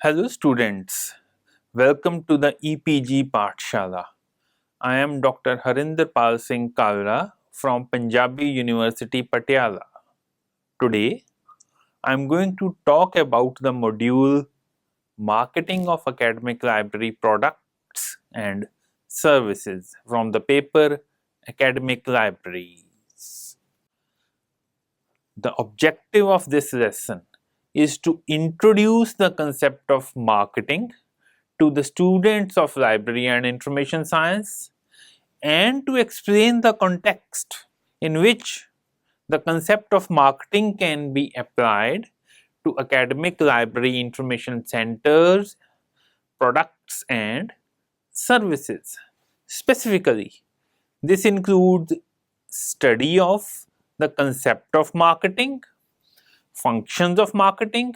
Hello students, welcome to the EPG Pathshala. I am Dr. Harinder Pal Singh Kalra from Punjabi University Patiala. Today, I am going to talk about the module Marketing of Academic Library Products and Services from the paper Academic Libraries. The objective of this lesson is to introduce the concept of marketing to the students of library and information science and to explain the context in which the concept of marketing can be applied to academic library information centers, products and services. Specifically, this includes study of the concept of marketing, functions of marketing,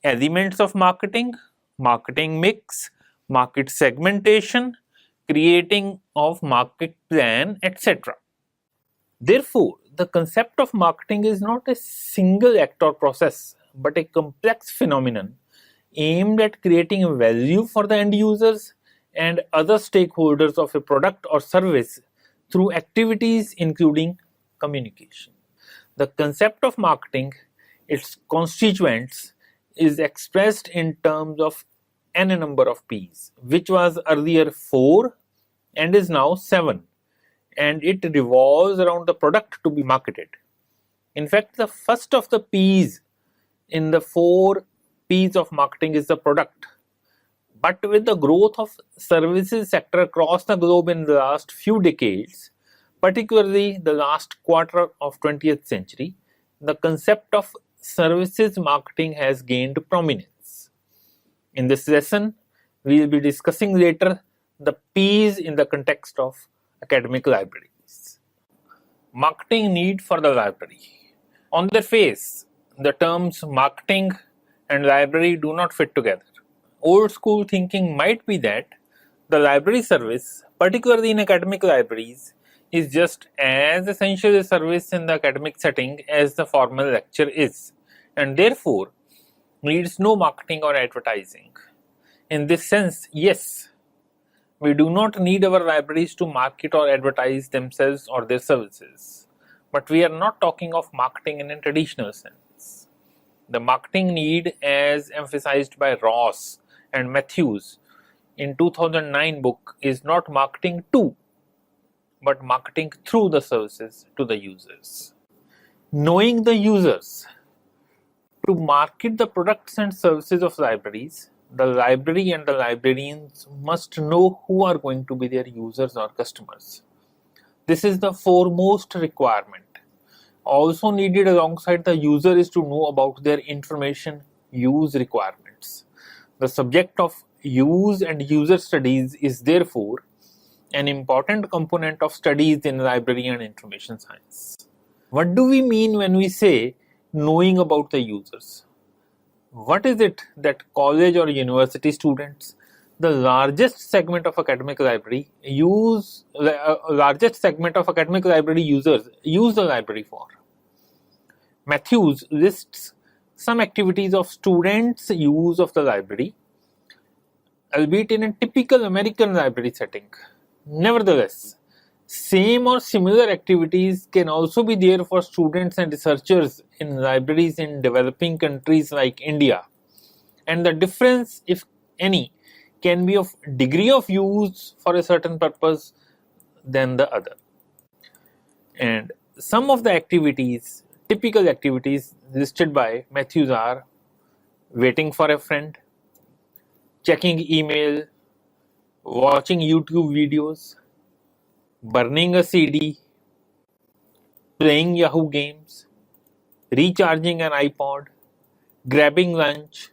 elements of marketing, marketing mix, market segmentation, creating of market plan, etc. Therefore, the concept of marketing is not a single act or process, but a complex phenomenon aimed at creating value for the end users and other stakeholders of a product or service through activities including communication. The concept of marketing, its constituents, is expressed in terms of n number of P's, which was earlier 4 and is now 7, and it revolves around the product to be marketed. In fact, the first of the P's in the 4 P's of marketing is the product. But with the growth of services sector across the globe in the last few decades, particularly the last quarter of 20th century, the concept of services marketing has gained prominence. In this lesson, we will be discussing later the P's in the context of academic libraries. Marketing need for the library. On their face, the terms marketing and library do not fit together. Old school thinking might be that the library service, particularly in academic libraries, is just as essential a service in the academic setting as the formal lecture is, and therefore needs no marketing or advertising. In this sense, yes, we do not need our libraries to market or advertise themselves or their services, but we are not talking of marketing in a traditional sense. The marketing need, as emphasized by Ross and Matthews in 2009 book, is not marketing to, but marketing through the services to the users. Knowing the users. To market the products and services of libraries, the library and the librarians must know who are going to be their users or customers. This is the foremost requirement. Also needed alongside the user is to know about their information use requirements. The subject of use and user studies is therefore an important component of studies in library and information science. What do we mean when we say knowing about the users? What is it that college or university students, the largest segment of academic library users use the library for? Matthews lists some activities of students' use of the library, albeit in a typical American library setting. Nevertheless, same or similar activities can also be there for students and researchers in libraries in developing countries like India, and the difference, if any, can be of degree of use for a certain purpose than the other. And some of the activities, typical activities listed by Matthews are waiting for a friend, checking email, watching YouTube videos, burning a CD, playing Yahoo games, recharging an iPod, grabbing lunch,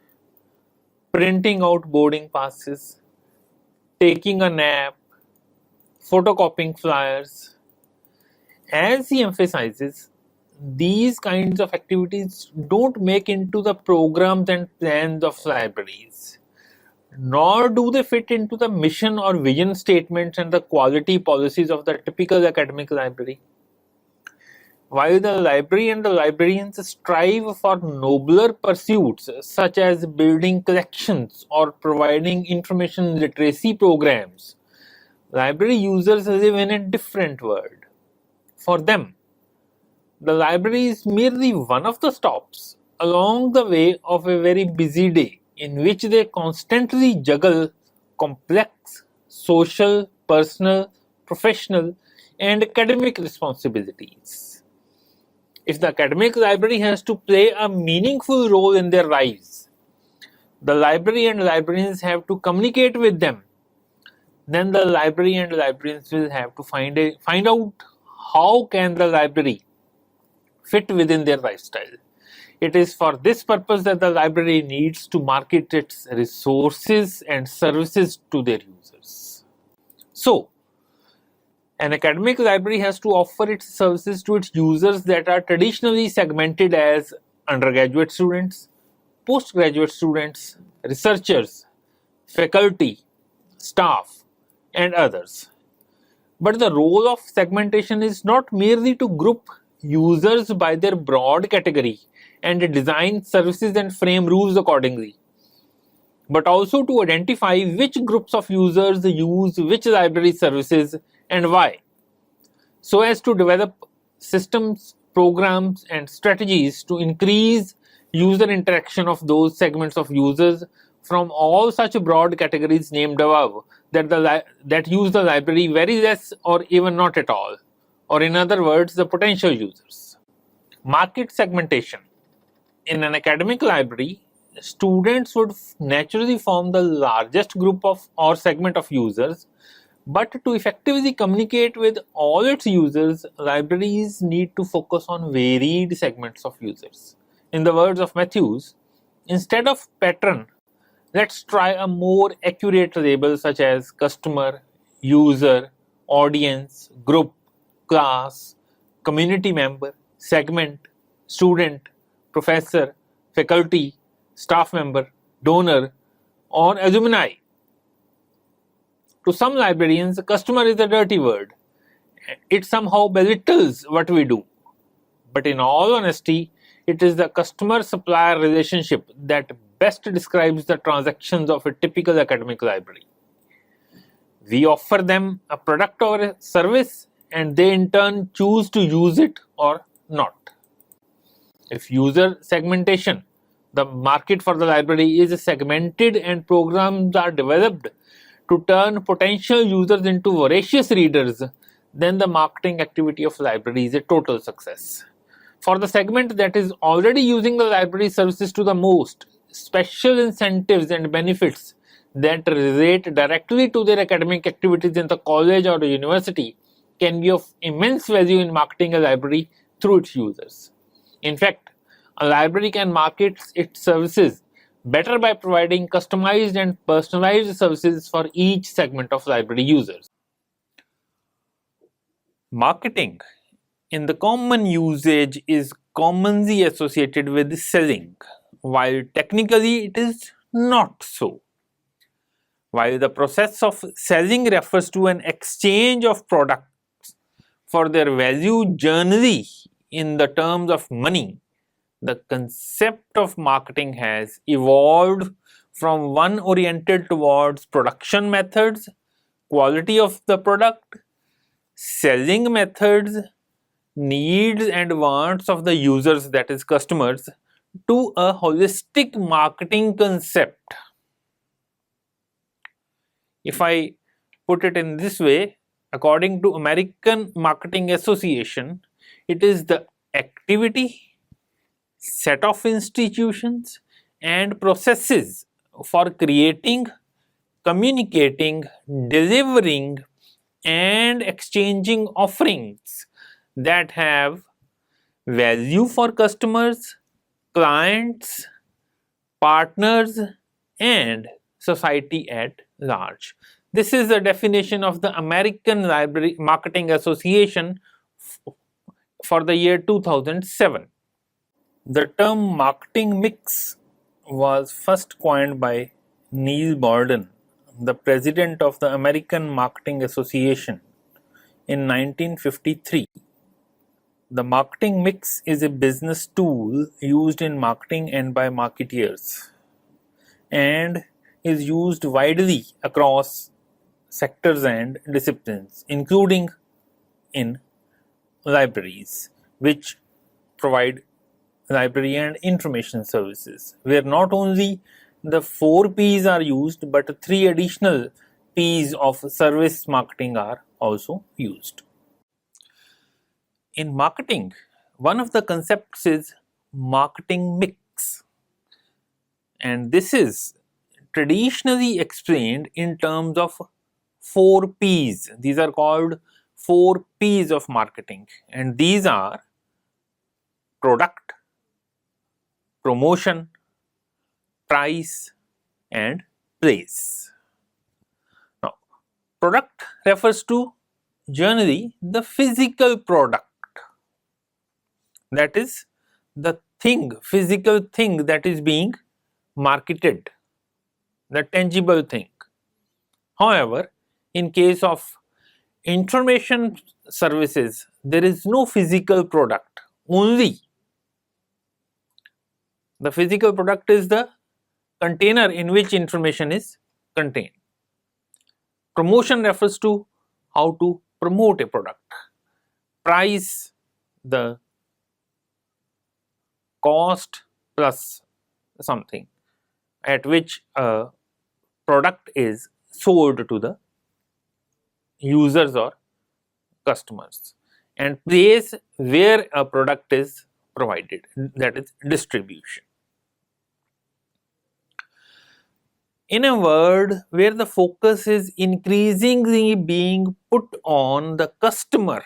printing out boarding passes, taking a nap, photocopying flyers. As he emphasizes, these kinds of activities don't make into the programs and plans of libraries, nor do they fit into the mission or vision statements and the quality policies of the typical academic library. While the library and the librarians strive for nobler pursuits such as building collections or providing information literacy programs, library users live in a different world. For them, the library is merely one of the stops along the way of a very busy day in which they constantly juggle complex social, personal, professional, and academic responsibilities. If the academic library has to play a meaningful role in their lives, the library and librarians have to communicate with them. Then the library and librarians will have to find out how can the library fit within their lifestyle. It is for this purpose that the library needs to market its resources and services to their users. So, an academic library has to offer its services to its users that are traditionally segmented as undergraduate students, postgraduate students, researchers, faculty, staff, and others. But the role of segmentation is not merely to group users by their broad category and design services and frame rules accordingly, but also to identify which groups of users use which library services and why, so as to develop systems, programs, and strategies to increase user interaction of those segments of users from all such broad categories named above that use the library very less or even not at all, or in other words, the potential users. Market segmentation. In an academic library, students would naturally form the largest group of or segment of users, but to effectively communicate with all its users, libraries need to focus on varied segments of users. In the words of Matthews, instead of patron, let's try a more accurate label such as customer, user, audience, group, class, community member, segment, student, professor, faculty, staff member, donor, or alumni. To some librarians, customer is a dirty word. It somehow belittles what we do. But in all honesty, it is the customer-supplier relationship that best describes the transactions of a typical academic library. We offer them a product or a service, and they in turn choose to use it or not. If user segmentation, the market for the library, is segmented and programs are developed to turn potential users into voracious readers, then the marketing activity of library is a total success. For the segment that is already using the library services to the most, special incentives and benefits that relate directly to their academic activities in the college or the university can be of immense value in marketing a library through its users. In fact, a library can market its services better by providing customized and personalized services for each segment of library users. Marketing in the common usage is commonly associated with selling, while technically it is not so. While the process of selling refers to an exchange of products for their value generally in the terms of money, the concept of marketing has evolved from one oriented towards production methods, quality of the product, selling methods, needs and wants of the users, that is customers, to a holistic marketing concept. If I put it in this way, according to American Marketing Association, it is the activity, set of institutions and processes for creating, communicating, delivering and exchanging offerings that have value for customers, clients, partners and society at large. This is the definition of the American Library Marketing Association for the year 2007. The term marketing mix was first coined by Neil Borden, the president of the American Marketing Association, in 1953. The marketing mix is a business tool used in marketing and by marketeers, and is used widely across sectors and disciplines, including in libraries, which provide library and information services, where not only the 4 P's are used, but 3 additional P's of service marketing are also used. In marketing, one of the concepts is marketing mix, and this is traditionally explained in terms of 4 P's. These are called 4 P's of marketing, and these are product, promotion, price, and place. Now, product refers to generally the physical product, that is the physical thing that is being marketed, the tangible thing. However, in case of information services, there is no physical product, only the physical product is the container in which information is contained. Promotion refers to how to promote a product. Price, the cost plus something at which a product is sold to the users or customers, and place where a product is provided, that is distribution. In a world where the focus is increasingly being put on the customer,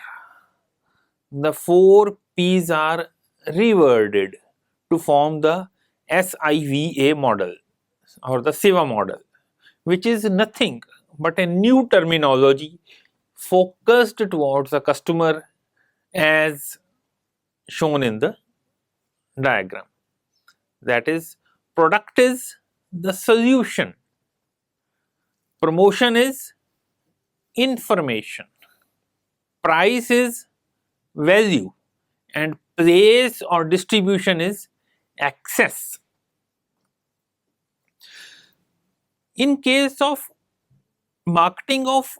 the 4 P's are reworded to form the SIVA model or the SIVA model, which is nothing but a new terminology focused towards the customer as shown in the diagram. That is, product is the solution, promotion is information, price is value, and place or distribution is access. In case of marketing of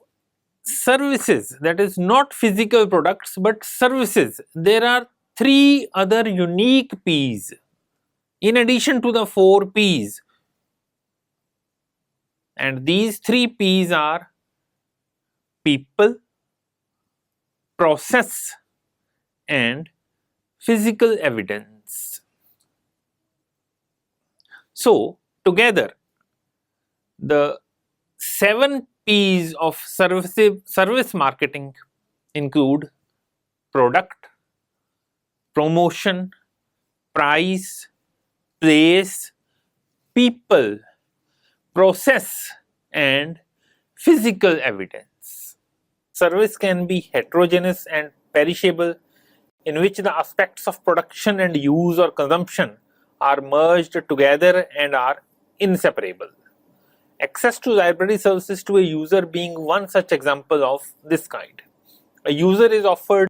services, that is not physical products but services, there are 3 other unique P's in addition to the 4 P's, and these 3 P's are people, process, and physical evidence. So together the 7 P's of service marketing include product, promotion, price, place, people, process, and physical evidence. Service can be heterogeneous and perishable, in which the aspects of production and use or consumption are merged together and are inseparable. Access to library services to a user being one such example of this kind. A user is offered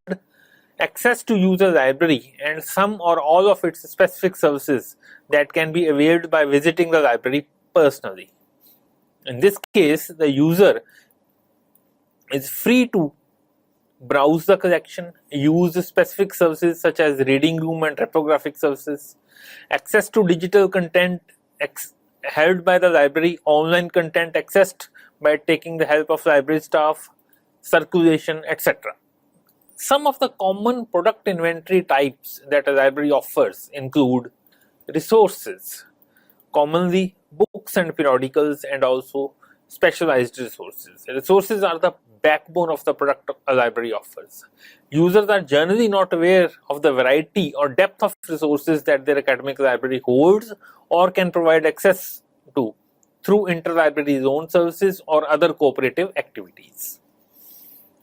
access to user library and some or all of its specific services that can be availed by visiting the library personally. In this case, the user is free to browse the collection, use specific services such as reading room and reprographic services, access to digital content held by the library, online content accessed by taking the help of library staff, circulation, etc. Some of the common product inventory types that a library offers include resources, commonly books and periodicals, and also specialized resources. Resources are the backbone of the product a library offers. Users are generally not aware of the variety or depth of resources that their academic library holds or can provide access to through interlibrary loan services or other cooperative activities.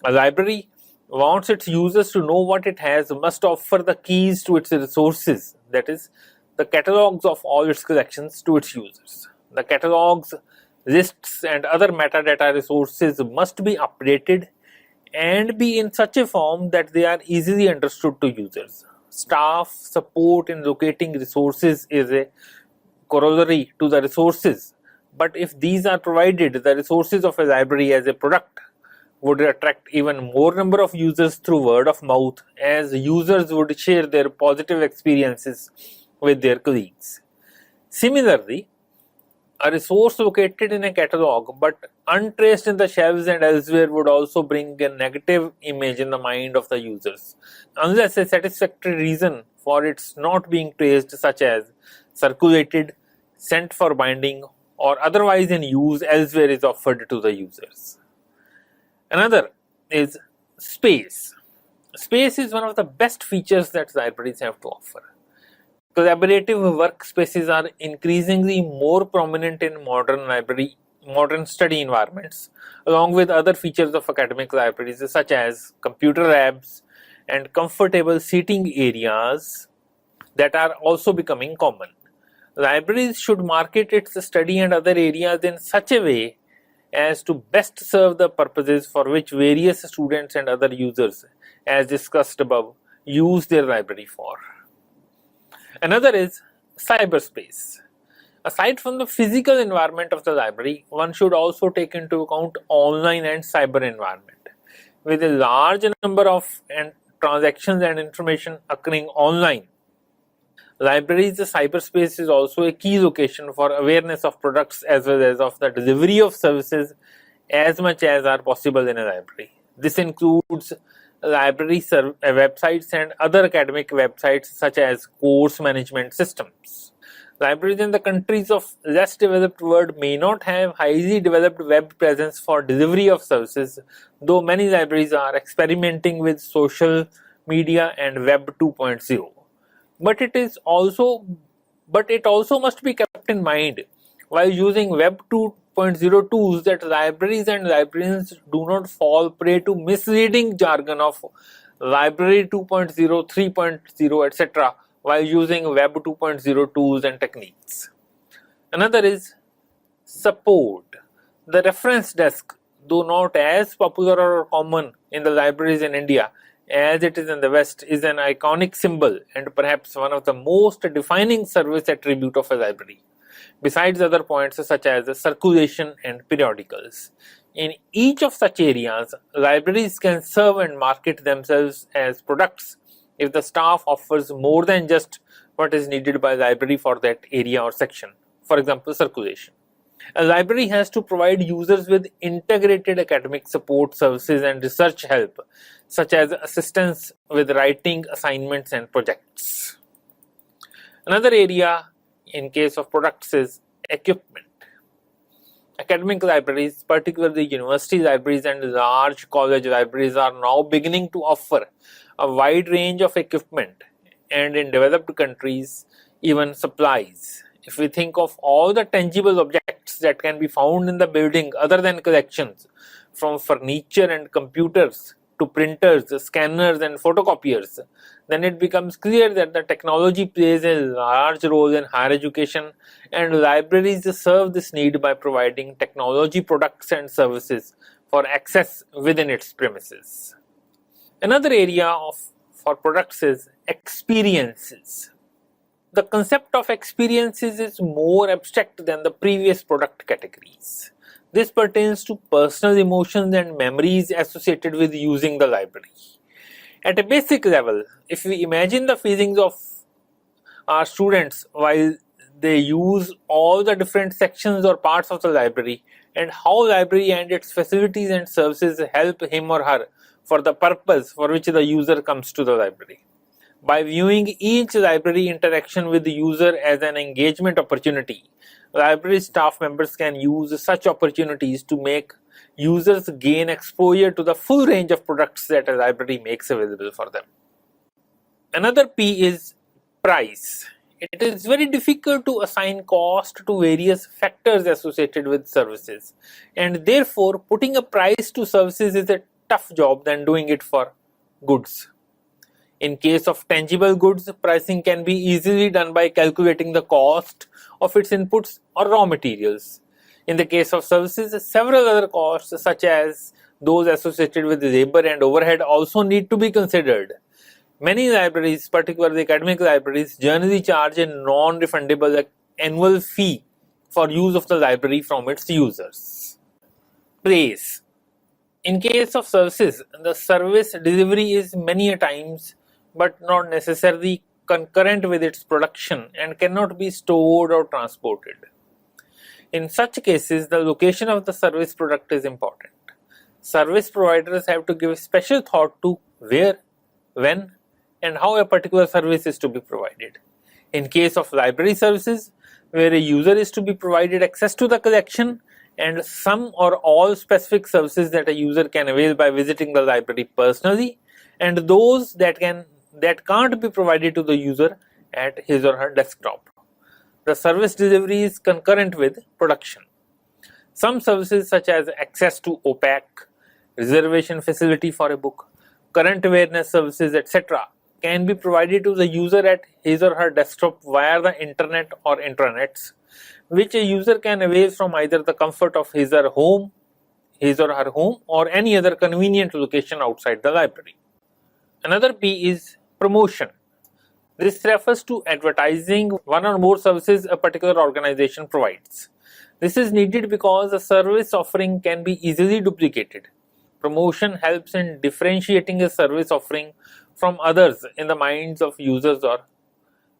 A library wants its users to know what it has, must offer the keys to its resources, that is, the catalogs of all its collections to its users. The catalogs, lists, and other metadata resources must be updated and be in such a form that they are easily understood to users. Staff support in locating resources is a corollary to the resources, but if these are provided, the resources of a library as a product would attract even more number of users through word of mouth, as users would share their positive experiences with their colleagues. Similarly, a resource located in a catalog but untraced in the shelves and elsewhere would also bring a negative image in the mind of the users, unless a satisfactory reason for its not being traced, such as circulated, sent for binding, or otherwise in use elsewhere, is offered to the users. Another is space. Space is one of the best features that libraries have to offer. Collaborative workspaces are increasingly more prominent in modern study environments, along with other features of academic libraries such as computer labs and comfortable seating areas that are also becoming common. Libraries should market its study and other areas in such a way as to best serve the purposes for which various students and other users, as discussed above, use their library for. Another is cyberspace. Aside from the physical environment of the library, one should also take into account online and cyber environment. With a large number of transactions and information occurring online, libraries' cyberspace is also a key location for awareness of products as well as of the delivery of services as much as are possible in a library. This includes library websites and other academic websites such as course management systems. Libraries in the countries of less developed world may not have highly developed web presence for delivery of services, though many libraries are experimenting with social media and Web 2.0. But it also must be kept in mind while using Web 2.0 tools that libraries and librarians do not fall prey to misleading jargon of Library 2.0, 3.0, etc. while using Web 2.0 tools and techniques. Another is support. The reference desk, though not as popular or common in the libraries in India as it is in the West, is an iconic symbol and perhaps one of the most defining service attribute of a library, besides other points such as circulation and periodicals. In each of such areas, libraries can serve and market themselves as products if the staff offers more than just what is needed by the library for that area or section, for example, circulation. A library has to provide users with integrated academic support services and research help, such as assistance with writing assignments and projects. Another area in case of products is equipment. Academic libraries, particularly university libraries and large college libraries, are now beginning to offer a wide range of equipment, and in developed countries, even supplies. If we think of all the tangible objects that can be found in the building other than collections, from furniture and computers to printers, scanners and photocopiers, then it becomes clear that the technology plays a large role in higher education, and libraries serve this need by providing technology products and services for access within its premises. Another area for products is experiences. The concept of experiences is more abstract than the previous product categories. This pertains to personal emotions and memories associated with using the library. At a basic level, if we imagine the feelings of our students while they use all the different sections or parts of the library, and how library and its facilities and services help him or her for the purpose for which the user comes to the library. By viewing each library interaction with the user as an engagement opportunity, library staff members can use such opportunities to make users gain exposure to the full range of products that a library makes available for them. Another P is price. It is very difficult to assign cost to various factors associated with services, and therefore putting a price to services is a tough job than doing it for goods. In case of tangible goods, pricing can be easily done by calculating the cost of its inputs or raw materials. In the case of services, several other costs such as those associated with labor and overhead also need to be considered. Many libraries, particularly academic libraries, generally charge a non-refundable annual fee for use of the library from its users. Praise. In case of services, the service delivery is many a times but not necessarily concurrent with its production and cannot be stored or transported. In such cases, the location of the service product is important. Service providers have to give special thought to where, when, and how a particular service is to be provided. In case of library services, where a user is to be provided access to the collection and some or all specific services that a user can avail by visiting the library personally, and those that can't be provided to the user at his or her desktop. The service delivery is concurrent with production. Some services such as access to OPAC, reservation facility for a book, current awareness services, etc. can be provided to the user at his or her desktop via the internet or intranets, which a user can avail from either the comfort of his or her home or any other convenient location outside the library. Another P is promotion. This refers to advertising one or more services a particular organization provides. This is needed because a service offering can be easily duplicated. Promotion helps in differentiating a service offering from others in the minds of users or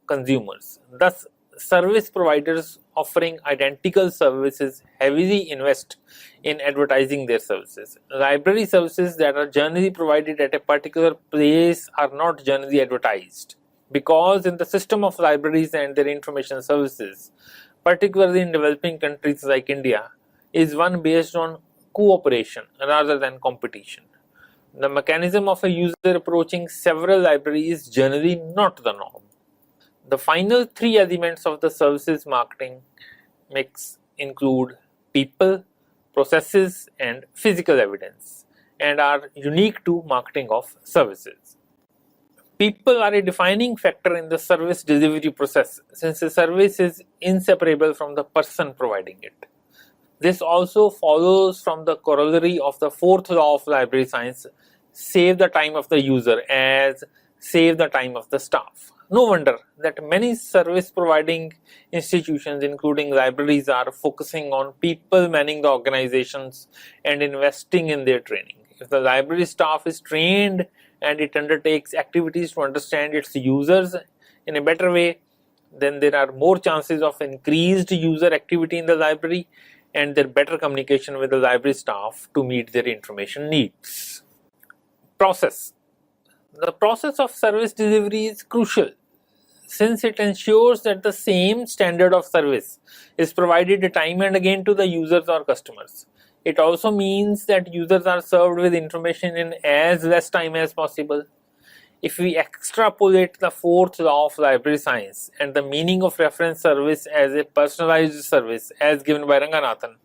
consumers. Thus, service providers offering identical services heavily invest in advertising their services. Library services that are generally provided at a particular place are not generally advertised, because in the system of libraries and their information services, particularly in developing countries like India, is one based on cooperation rather than competition. The mechanism of a user approaching several libraries is generally not the norm. The final three elements of the services marketing mix include people, processes, and physical evidence, and are unique to marketing of services. People are a defining factor in the service delivery process, since a service is inseparable from the person providing it. This also follows from the corollary of the fourth law of library science, save the time of the user as save the time of the staff. No wonder that many service providing institutions, including libraries, are focusing on people manning the organizations and investing in their training. If the library staff is trained and it undertakes activities to understand its users in a better way, then there are more chances of increased user activity in the library and their better communication with the library staff to meet their information needs. Process. The process of service delivery is crucial, since it ensures that the same standard of service is provided time and again to the users or customers. It also means that users are served with information in as less time as possible. If we extrapolate the fourth law of library science and the meaning of reference service as a personalized service as given by Ranganathan,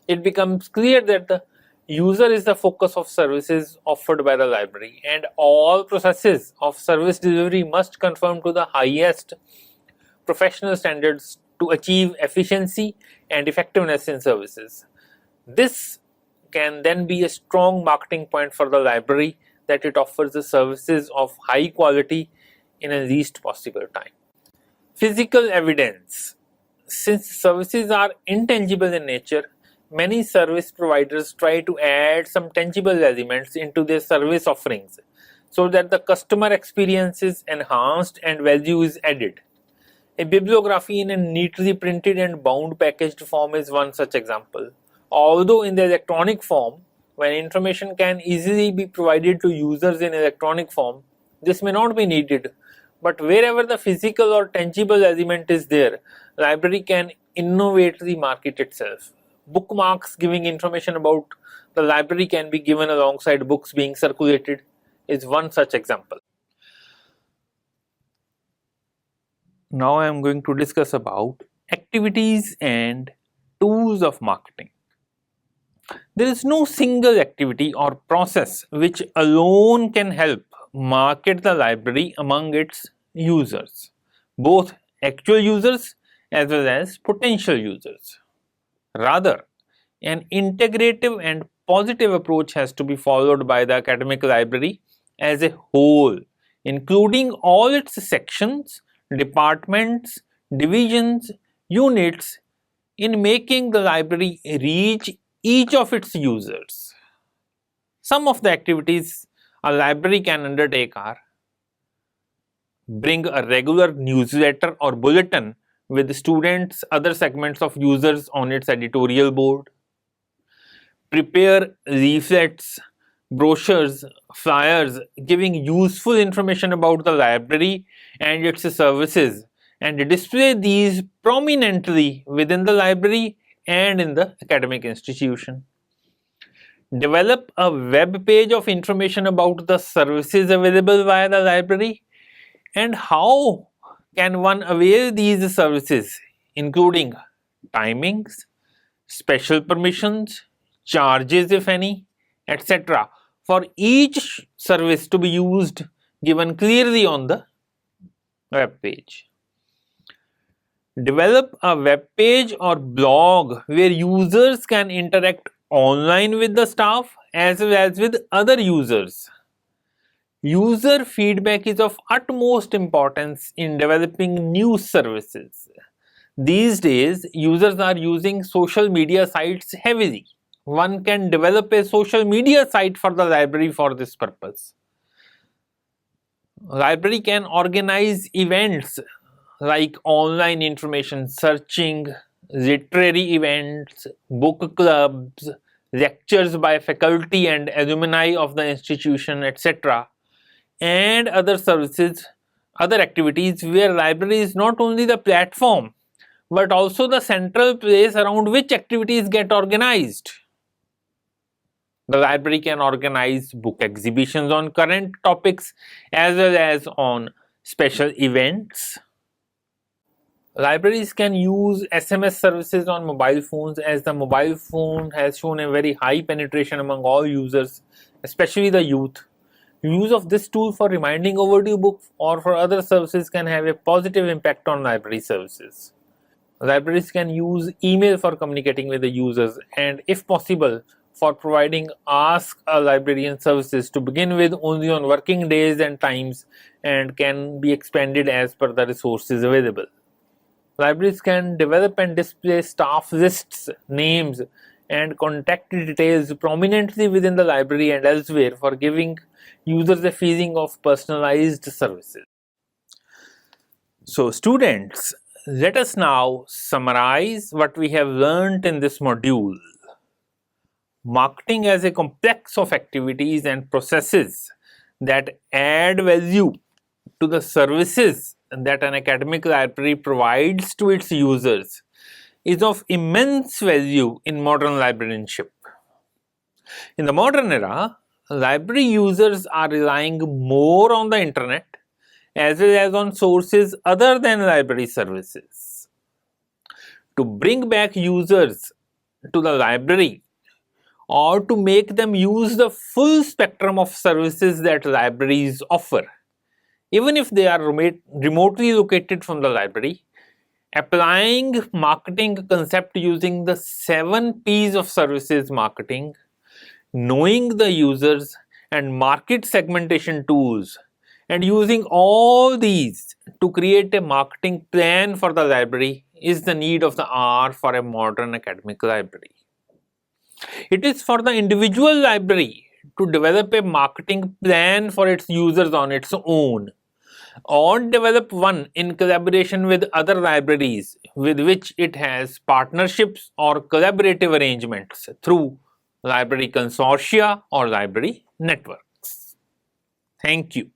it becomes clear that the user is the focus of services offered by the library, and all processes of service delivery must conform to the highest professional standards to achieve efficiency and effectiveness in services. This can then be a strong marketing point for the library that it offers the services of high quality in the least possible time. Physical evidence. Since services are intangible in nature, many service providers try to add some tangible elements into their service offerings so that the customer experience is enhanced and value is added. A bibliography in a neatly printed and bound packaged form is one such example. Although in the electronic form, when information can easily be provided to users in electronic form, this may not be needed. But wherever the physical or tangible element is there, library can innovatively market itself. Bookmarks giving information about the library can be given alongside books being circulated is one such example. Now I am going to discuss about activities and tools of marketing. There is no single activity or process which alone can help market the library among its users, both actual users as well as potential users. Rather, an integrative and positive approach has to be followed by the academic library as a whole, including all its sections, departments, divisions, units, in making the library reach each of its users. Some of the activities a library can undertake are: bring a regular newsletter or bulletin with students, other segments of users on its editorial board; prepare leaflets, brochures, flyers giving useful information about the library and its services, and display these prominently within the library and in the academic institution; develop a web page of information about the services available via the library and how can one avail these services, including timings, special permissions, charges if any, etc., for each service to be used, given clearly on the web page. Develop a web page or blog where users can interact online with the staff as well as with other users. User feedback is of utmost importance in developing new services. These days, users are using social media sites heavily. One can develop a social media site for the library for this purpose. Library can organize events like online information searching, literary events, book clubs, lectures by faculty and alumni of the institution, etc., and other services, other activities where library is not only the platform but also the central place around which activities get organized. The library can organize book exhibitions on current topics as well as on special events. Libraries can use SMS services on mobile phones, as the mobile phone has shown a very high penetration among all users, especially the youth. Use of this tool for reminding overdue books or for other services can have a positive impact on library services. Libraries can use email for communicating with the users and, if possible, for providing Ask a Librarian services to begin with only on working days and times, and can be expanded as per the resources available. Libraries can develop and display staff lists, names, and contact details prominently within the library and elsewhere for giving users a feeling of personalized services. So, students, let us now summarize what we have learned in this module. Marketing as a complex of activities and processes that add value to the services that an academic library provides to its users is of immense value in modern librarianship. In the modern era, library users are relying more on the internet as well as on sources other than library services. To bring back users to the library or to make them use the full spectrum of services that libraries offer, even if they are remotely located from the library, applying marketing concept using the 7 P's of services marketing, knowing the users and market segmentation tools, and using all these to create a marketing plan for the library is the need of the hour for a modern academic library. It is for the individual library to develop a marketing plan for its users on its own, or develop one in collaboration with other libraries with which it has partnerships or collaborative arrangements through library consortia or library networks. Thank you.